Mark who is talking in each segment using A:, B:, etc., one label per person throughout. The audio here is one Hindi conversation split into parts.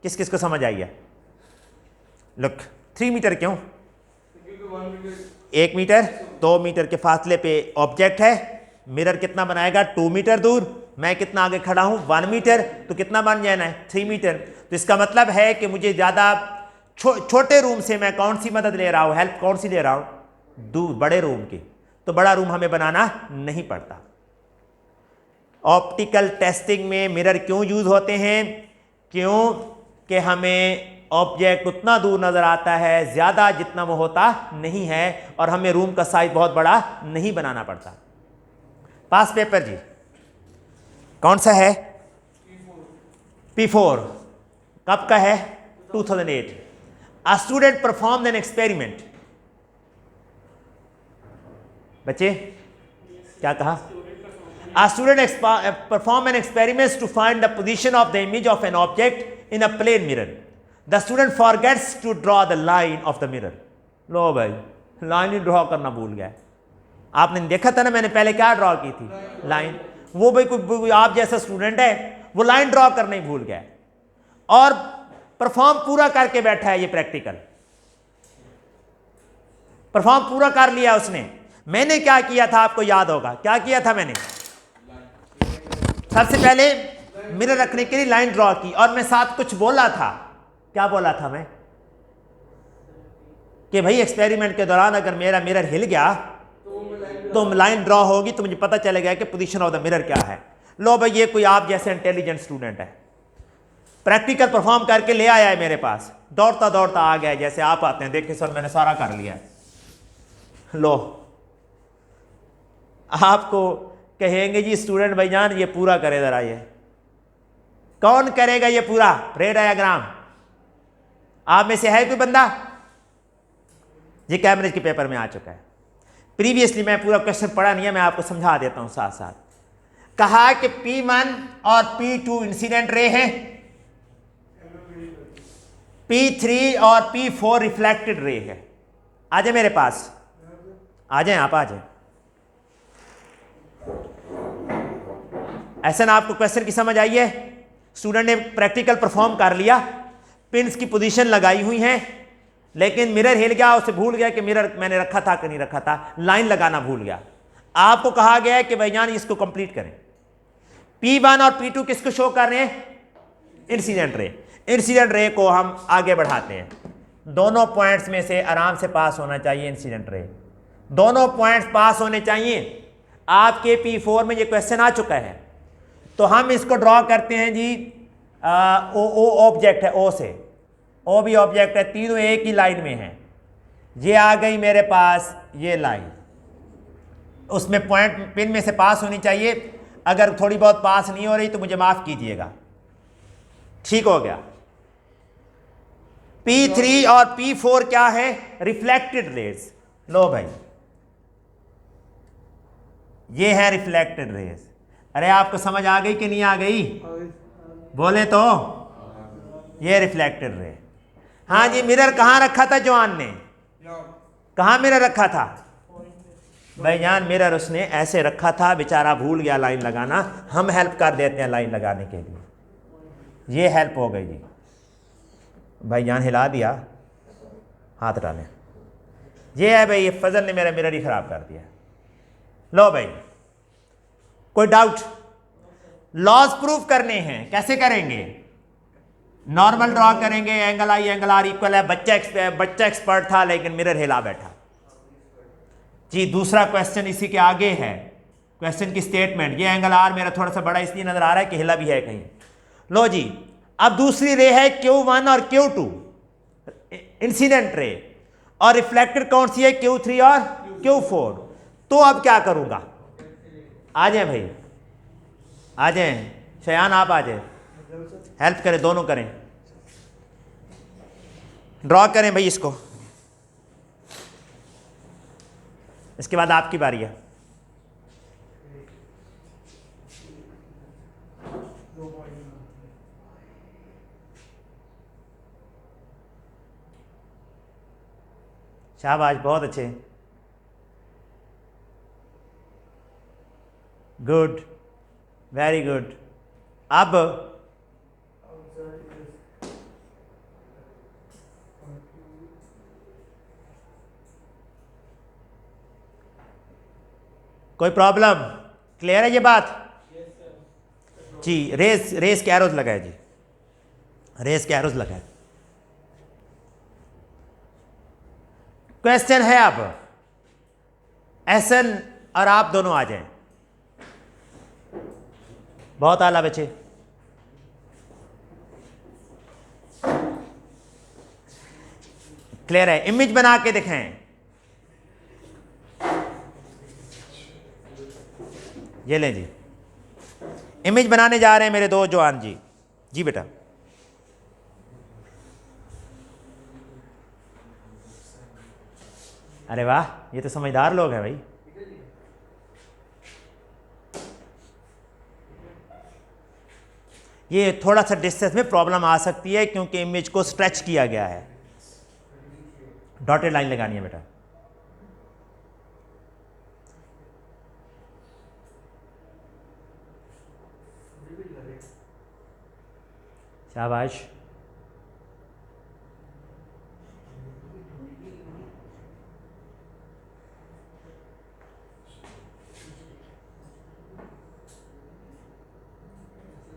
A: किस किस को समझ आई है? लुक 3 मीटर क्यों? 1 मीटर 2 मीटर के फासले पे ऑब्जेक्ट है, मिरर कितना बनाएगा 2 मीटर दूर, मैं कितना आगे खड़ा हूं 1 मीटर, तो कितना बन जाना है 3 मीटर। तो इसका मतलब है कि मुझे ज़्यादा छोटे रूम से मैं कौन सी मदद ले रहा हूं, हेल्प कौन सी ले रहा हूं, दूर बड़े रूम की। तो बड़ा रूम हमें बनाना नहीं पड़ता। ऑप्टिकल टेस्टिंग में मिरर क्यों यूज होते हैं? क्यों कि हमें ऑब्जेक्ट उतना दूर नजर आता है, ज्यादा जितना वो होता नहीं है, और हमें रूम का साइज बहुत बड़ा नहीं बनाना पड़ता। पास पेपर जी कौन सा है? P4 कब का है? 2008। A student performed an experiment। बच्चे क्या कहा? A student performed an experiment to find the position of the image of an object in a plane mirror. The student forgets to draw the line of the mirror। लो भाई, लाइन ही ड्रॉ करना भूल गया। आपने देखा था ना मैंने पहले क्या ड्रॉ की थी? लाइन। वो भाई कोई आप जैसा स्टूडेंट है, वो लाइन ड्रॉ करना ही भूल गया और परफॉर्म पूरा करके बैठा है। ये प्रैक्टिकल परफॉर्म पूरा कर लिया उसने। मैंने क्या किया था आपको याद होगा, क्या किया था मैंने? सबसे पहले मिरर रखने के लिए लाइन ड्रॉ की, और मैं साथ कुछ बोला था। क्या बोला था मैं? कि भाई एक्सपेरिमेंट के दौरान अगर मेरा मिरर हिल गया तो लाइन ड्रॉ होगी, तो मुझे पता चलेगा कि पोजीशन ऑफ द मिरर क्या है। लो भाई, ये कोई आप जैसे इंटेलिजेंट स्टूडेंट है, प्रैक्टिकल परफॉर्म करके ले आया है मेरे पास, दौड़ता दौड़ता आ गया जैसे आप आते हैं, देखिए सर मैंने सारा कर लिया है। लो, आपको कहेंगे जी स्टूडेंट भाईजान ये पूरा करे जरा। ये कौन करेगा ये पूरा रे डायग्राम? आप में से है कोई बंदा? ये कैमरेज के पेपर में आ चुका है। प्रीवियसली मैं पूरा क्वेश्चन पढ़ा नहीं है, मैं आपको समझा देता हूं साथ साथ। कहा कि P1 और P2 इंसिडेंट रे है, P3 और P4 रिफ्लेक्टेड रे है। आ जाए मेरे पास, आ जाए आप, आ जाए। ऐसा ना आपको क्वेश्चन की समझ आई है? स्टूडेंट ने प्रैक्टिकल परफॉर्म कर लिया, पिन्स की पोजीशन लगाई हुई है, लेकिन मिरर हिल गया, उसे भूल गया कि मिरर मैंने रखा था कि नहीं रखा था, लाइन लगाना भूल गया। आपको कहा गया है कि भाईजान इसको कंप्लीट करें। P1 और P2 किसको शो कर रहे हैं? Incident ray. इंसिडेंट रे को हम आगे बढ़ाते हैं। दोनों पॉइंट्स में से आराम से पास होना चाहिए इंसिडेंट रे, दोनों पॉइंट्स पास होने चाहिए। आपके P4 में ये क्वेश्चन आ चुका है, तो हम इसको ड्रॉ करते हैं जी। ओ ऑब्जेक्ट है, ओ से, ओ भी ऑब्जेक्ट है, तीनों एक ही लाइन में है। ये आ गई मेरे पास ये लाइन, उसमें पॉइंट पिन में से पास होनी चाहिए। अगर थोड़ी बहुत पास नहीं हो रही तो मुझे माफ कीजिएगा। ठीक हो गया। P3 और P4 क्या है? Reflected raise. लो भाई, ये है रिफ्लेक्टेड रेज। अरे आपको समझ आ गई कि नहीं आ गई? बोले तो। ये रिफ्लेक्टेड रे। हाँ जी, मिरर कहाँ रखा था जवान ने? कहाँ मिरर रखा था भाईजान? मिरर उसने ऐसे रखा था, बेचारा भूल गया लाइन लगाना। हम हेल्प कर देते हैं लाइन लगाने के लिए। ये हेल्प हो गई जी। भाईजान हिला दिया, हाथ डालें। ये है भाई, ये फजल ने मेरा मिरर ही खराब कर दिया। लो भाई, कोई डाउट? लॉज प्रूफ करने हैं, कैसे करेंगे? नॉर्मल ड्रॉ करेंगे, angle I angle R equal है। बच्चा एक्सपर्ट था लेकिन मिरर हिला बैठा जी। दूसरा क्वेश्चन इसी के आगे है, क्वेश्चन की स्टेटमेंट। ये एंगल आर मेरा थोड़ा सा बड़ा इसलिए नजर आ रहा है कि हिला भी है कहीं। लो जी, अब दूसरी रे है Q1 और Q2 इंसिडेंट रे, और रिफ्लेक्टेड कौन सी है? Q3 और Q4। तो अब क्या करूंगा? आ जाए भाई, आ जाए शयान, आप आ जाए, हेल्प करें, दोनों करें, ड्रॉ करें भाई इसको। इसके बाद आपकी बारी है। शाबाश, बहुत अच्छे, गुड, वेरी गुड। अब कोई प्रॉब्लम? क्लियर है ये बात? जी, रेस के एरोज लगाए जी, रेस के एरोज लगाए। क्वेश्चन है अब एहसन और आप दोनों आ जाएं। बहुत आला बच्चे। क्लियर है? इमेज बना के दिखाएं। ये लें जी, इमेज बनाने जा रहे हैं मेरे दो जवान जी। जी बेटा। अरे वाह, ये तो समझदार लोग हैं भाई। ये थोड़ा सा डिस्टेंस में प्रॉब्लम आ सकती है क्योंकि इमेज को स्ट्रेच किया गया है। डॉटेड लाइन लगानी है बेटा। शाबाश।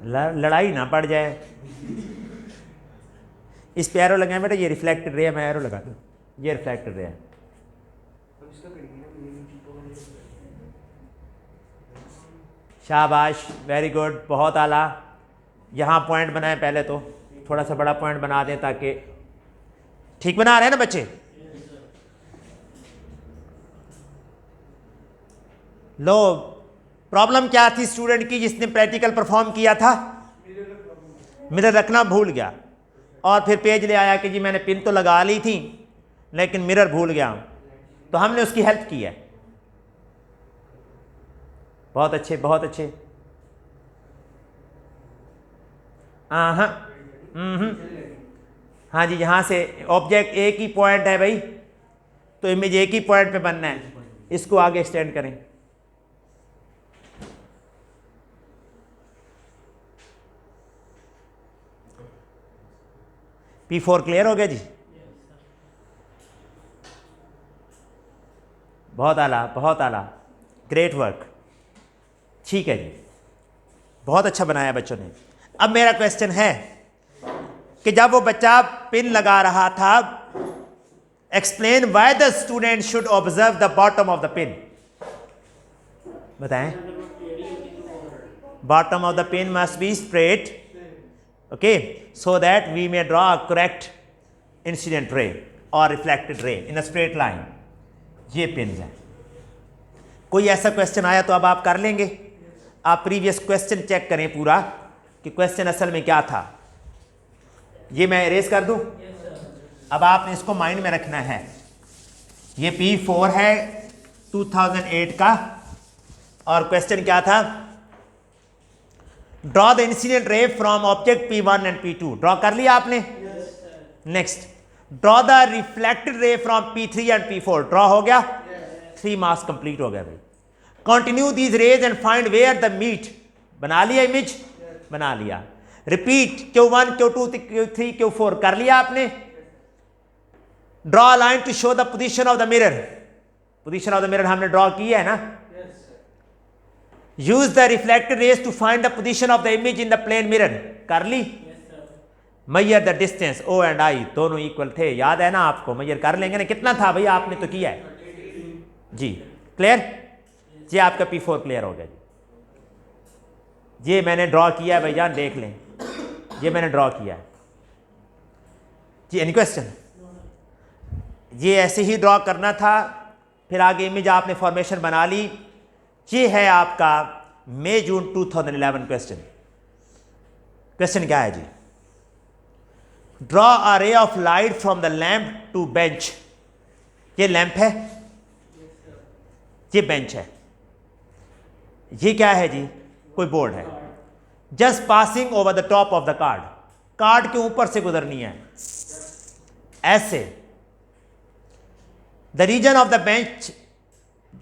A: लड़ाई ना पड़ जाए। इस पे एरो लगाए बेटा, ये रिफ्लेक्टेड रे है, मैं एरो लगा दूं। ये रिफ्लेक्टेड रे है। शाबाश, वेरी गुड, बहुत आला। यहाँ पॉइंट बनाए पहले, तो थोड़ा सा बड़ा पॉइंट बना दें ताकि ठीक बना रहे हैं ना बच्चे। लो, प्रॉब्लम क्या थी स्टूडेंट की जिसने प्रैक्टिकल परफॉर्म किया था? मिरर रखना भूल गया और फिर पेज ले आया कि जी मैंने पिन तो लगा ली थी लेकिन मिरर भूल गया। तो हमने उसकी हेल्प की है। बहुत अच्छे, बहुत अच्छे। हाँ, हाँ जी, यहाँ से ऑब्जेक्ट एक ही पॉइंट है भाई, तो इमेज एक ही पॉइंट पे बनना है। इसको आगे एक्सटेंड करें। P4 क्लियर हो गया जी? बहुत आला, बहुत आला, ग्रेट वर्क। ठीक है जी, बहुत अच्छा बनाया बच्चों ने। अब मेरा क्वेश्चन है कि जब वो बच्चा पिन लगा रहा था, explain why the student should observe the bottom of the pin. बताएं। Bottom of the pin must be straight, okay, so that we may draw a correct incident ray or reflected ray in a straight line। ये पिन है। कोई ऐसा क्वेश्चन आया तो अब आप कर लेंगे। आप प्रीवियस क्वेश्चन चेक करें पूरा कि क्वेश्चन असल में क्या था। ये मैं इरेज कर दूं। अब आपने इसको माइंड में रखना है। ये P4 है 2008 का और क्वेश्चन क्या था? Draw the incident ray from object P1 and P2। Draw कर लिया आपने? Next, draw the reflected ray from P3 and P4। Draw हो गया? 3 मार्क्स कंप्लीट हो गया भाई। Continue these rays and find where the meet. बना लिया इमेज? बना लिया। Repeat Q1, Q2, Q3, Q4 कर लिया आपने? Draw a line to show the position of the mirror. Position of the mirror हमने ड्रॉ की है ना? Use the reflected rays to find the position of the image in the plane mirror. कर ली? Measure the distance O and I दोनों इक्वल थे, याद है ना आपको? मेजर कर लेंगे ना, कितना था भैया? आपने तो किया है जी। क्लियर? ये आपका P4 क्लियर हो गया जी। ये मैंने ड्रॉ किया है भैया, देख लें। ये मैंने ड्रॉ किया है जी। Any question? ये ऐसे ही ड्रॉ करना था, फिर आगे इमेज आपने फॉर्मेशन बना ली। ये है आपका मई जून 2011 क्वेश्चन। क्वेश्चन क्या है जी? Draw a ray of light from the lamp to bench. ये लैंप है, ये बेंच है। ये क्या है जी? कोई बोर्ड है। Just passing over the top of the card. Card के ऊपर से गुजरनी है ऐसे। The region of the bench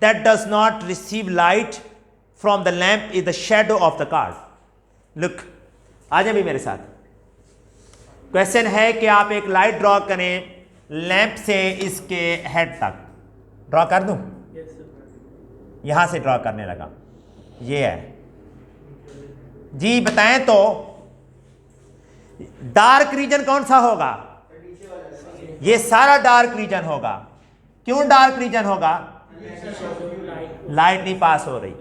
A: that does not receive light from the lamp is the shadow of the card। Look, आ जाए भी मेरे साथ। क्वेश्चन है कि आप एक लाइट ड्रॉ करें लैंप से इसके हेड तक ड्रॉ कर दूं, यहां से ड्रॉ करने लगा, ये है जी। बताएं तो डार्क रीजन कौन सा होगा? ये सारा डार्क रीजन होगा। क्यों डार्क रीजन होगा? लाइट नहीं पास हो रही।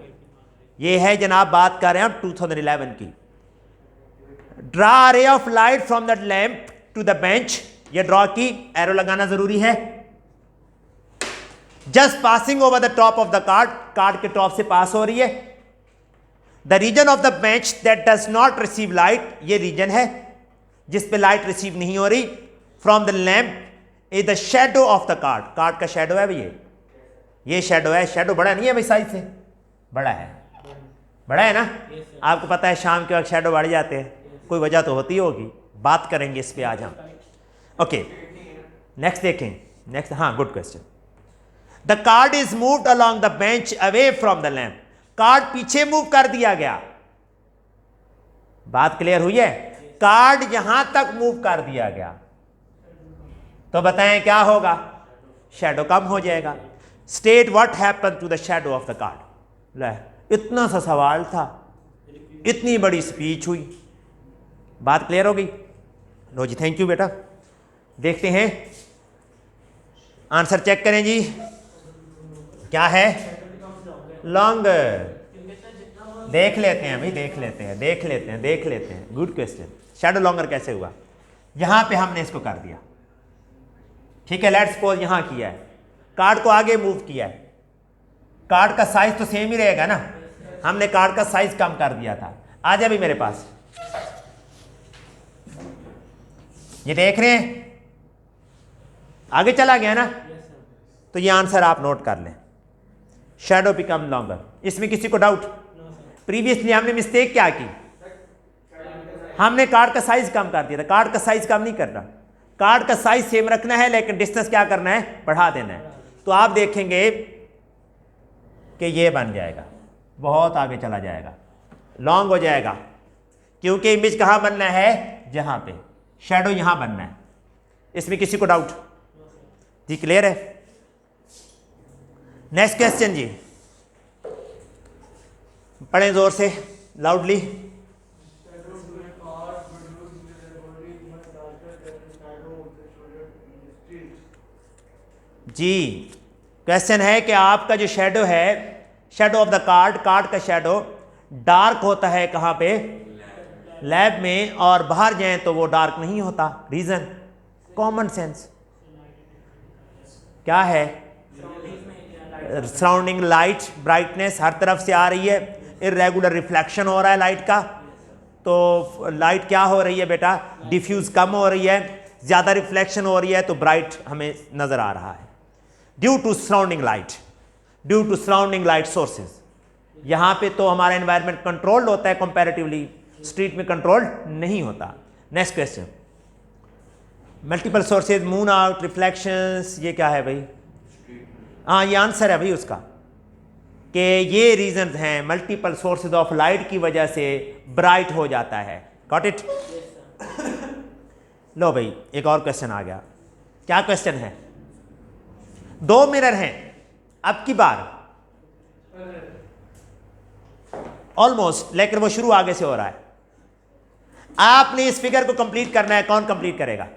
A: ये है जनाब, बात कर रहे हैं हम 2011 की। Draw ray of light from that lamp to the bench, ये ड्रॉ की, एरो लगाना जरूरी है। Just passing over the top of the card, card के टॉप से पास हो रही है। The region of the bench that does not receive light, ये रीजन है जिस पे लाइट रिसीव नहीं हो रही। From the lamp is the shadow of the card, card का शेडो है भाई, ये शेडो है। शेडो बड़ा नहीं है भाई, साइज से बड़ा है, बड़ा है ना। आपको पता है शाम के वक्त शेडो बढ़ जाते हैं, कोई वजह तो होती होगी, बात करेंगे इस पे आज हम। ओके नेक्स्ट देखें, नेक्स्ट, हाँ good question. The card is moved along the bench away from the lamp, card पीछे मूव कर दिया गया। बात क्लियर हुई है? कार्ड यहां तक मूव कर दिया गया, तो बताएं क्या होगा? शेडो कम हो जाएगा। State what happen to the shadow of the card. ले, इतना सा सवाल था, इतनी बड़ी स्पीच हुई, बात क्लियर हो गई? लो जी, थैंक यू बेटा। देखते हैं आंसर, चेक करें जी, क्या है? लॉन्गर। देख लेते हैं भाई, देख लेते हैं, देख लेते हैं, देख लेते हैं। Good question. शेडो लॉन्गर कैसे हुआ? यहां पे हमने इसको कर दिया, ठीक है। लेट्स सपोज यहां किया है, कार्ड को आगे मूव किया है, कार्ड का साइज तो सेम ही रहेगा ना, हमने कार्ड का साइज कम कर दिया था। आ जाए भी मेरे पास, ये देख रहे हैं आगे चला गया ना, तो ये आंसर आप नोट कर लें, शेडो बिकम लॉन्गर। इसमें किसी को डाउट? प्रीवियसली हमने मिस्टेक क्या की? हमने कार्ड का साइज कम कर दिया था, कार्ड का साइज कम नहीं करना, कार्ड का साइज सेम रखना है, लेकिन डिस्टेंस क्या करना है? बढ़ा देना है। तो आप देखेंगे कि ये बन जाएगा, बहुत आगे चला जाएगा, लॉन्ग हो जाएगा, क्योंकि इमेज कहाँ बनना है? जहां पे, शेडो यहां बनना है। इसमें किसी को डाउट? जी क्लियर है? नेक्स्ट क्वेश्चन जी, पढ़ें जोर से, लाउडली। जी क्वेश्चन है कि आपका जो शेडो है, shadow of the card, card का शेडो डार्क होता है कहाँ पे? लैब में, और बाहर जाएं तो वो डार्क नहीं होता। रीजन? Common sense. क्या है? सराउंडिंग लाइट, ब्राइटनेस हर तरफ से आ रही है, इरेगुलर रिफ्लेक्शन हो रहा है लाइट का, तो लाइट क्या हो रही है बेटा? डिफ्यूज कम हो रही है, ज्यादा रिफ्लेक्शन हो रही है, तो ब्राइट हमें नजर आ रहा है। Due to surrounding light, due to surrounding light sources. यहां पे तो हमारा एनवायरनमेंट कंट्रोल्ड होता है कंपैरेटिवली, स्ट्रीट में कंट्रोल नहीं होता। Next question, multiple sources, moon out, reflections, ये क्या है भाई? हाँ ये आंसर है भाई उसका, कि ये रीजंस हैं, मल्टीपल सोर्सेज ऑफ लाइट की वजह से ब्राइट हो जाता है। Got it? लो भाई एक और क्वेश्चन आ गया। क्या क्वेश्चन है? दो मिरर हैं, अब की बार ऑलमोस्ट, लेकिन वो शुरू आगे से हो रहा है। आपने इस फिगर को कंप्लीट करना है, कौन कंप्लीट करेगा?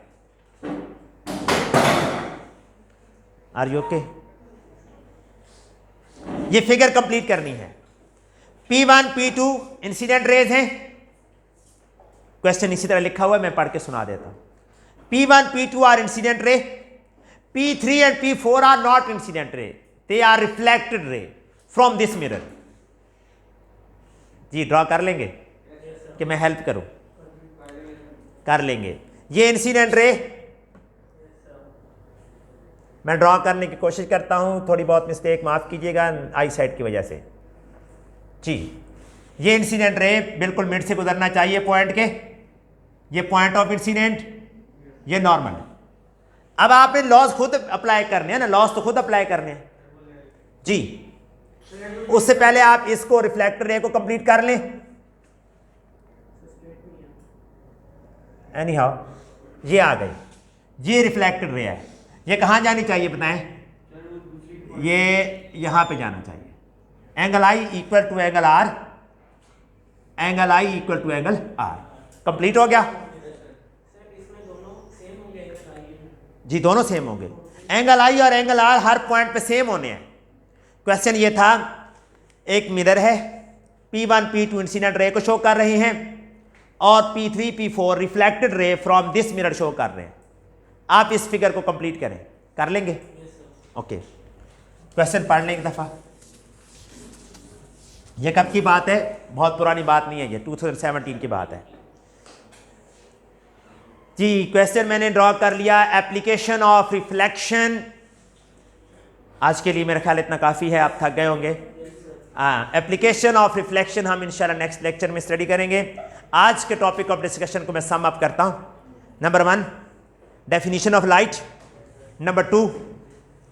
A: Are you okay? ये फिगर कंप्लीट करनी है। P1 P2 इंसिडेंट रेज हैं, क्वेश्चन इसी तरह लिखा हुआ है, मैं पढ़ के सुना देता हूं। P1 P2 are incident ray, P3 and P4 are not incident ray, they are reflected ray from this mirror. जी ड्रॉ कर लेंगे कि मैं हेल्प करूं? कर लेंगे। ये इंसिडेंट रे, मैं ड्रॉ करने की कोशिश करता हूं, थोड़ी बहुत मिस्टेक माफ कीजिएगा आई साइट की वजह से। जी ये इंसिडेंट रे बिल्कुल मिड से गुजरना चाहिए पॉइंट के, ये पॉइंट ऑफ इंसिडेंट, ये नॉर्मल। अब आपने लॉस खुद अप्लाई करने हैं ना, लॉस तो खुद अप्लाई करने हैं जी। उससे पहले आप इसको रिफ्लेक्टर रे को कंप्लीट कर लें। एनी हाउ ये आ गई, ये रिफ्लेक्टेड रे है। ये कहाँ जानी चाहिए बताएं? ये यहाँ पे जाना चाहिए। Angle I equal to angle R, angle I equal to angle R. Complete हो गया जी, दोनों सेम होंगे। एंगल आई और एंगल आर हर पॉइंट पे सेम होने हैं। क्वेश्चन ये था, एक मिरर है, P1 P2 इंसिडेंट रे को शो कर रहे हैं और P3 P4 reflected ray from this mirror show कर रहे हैं। आप इस फिगर को कंप्लीट करें, कर लेंगे? ओके, क्वेश्चन पढ़ लें एक दफा। ये कब की बात है? बहुत पुरानी बात नहीं है, ये 2017 की बात है जी। क्वेश्चन मैंने ड्रॉ कर लिया, एप्लीकेशन ऑफ रिफ्लेक्शन। आज के लिए मेरा ख्याल इतना काफ़ी है, आप थक गए होंगे। एप्लीकेशन ऑफ रिफ्लेक्शन हम इंशाल्लाह नेक्स्ट लेक्चर में स्टडी करेंगे। आज के टॉपिक ऑफ डिस्कशन को मैं सम अप करता हूं। Number 1 definition of light, number 2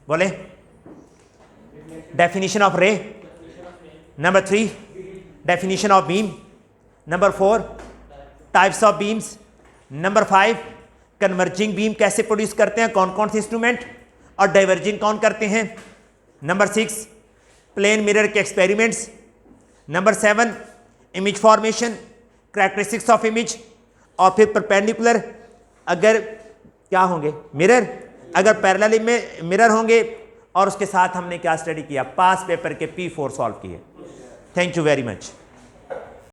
A: बोले डेफिनेशन ऑफ रे, number 3 definition of beam, number 4 types of beams, number 5 converging beam कैसे प्रोड्यूस करते हैं, कौन कौन से इंस्ट्रूमेंट, और डाइवर्जिंग कौन करते हैं, नंबर 6 प्लेन मिरर के experiments, number 7 image formation, characteristics of image, और फिर परपेंडिकुलर अगर क्या होंगे मिरर, अगर पैरेलल में मिरर होंगे, और उसके साथ हमने क्या स्टडी किया, पास पेपर के P4 सॉल्व किए। Thank you very much.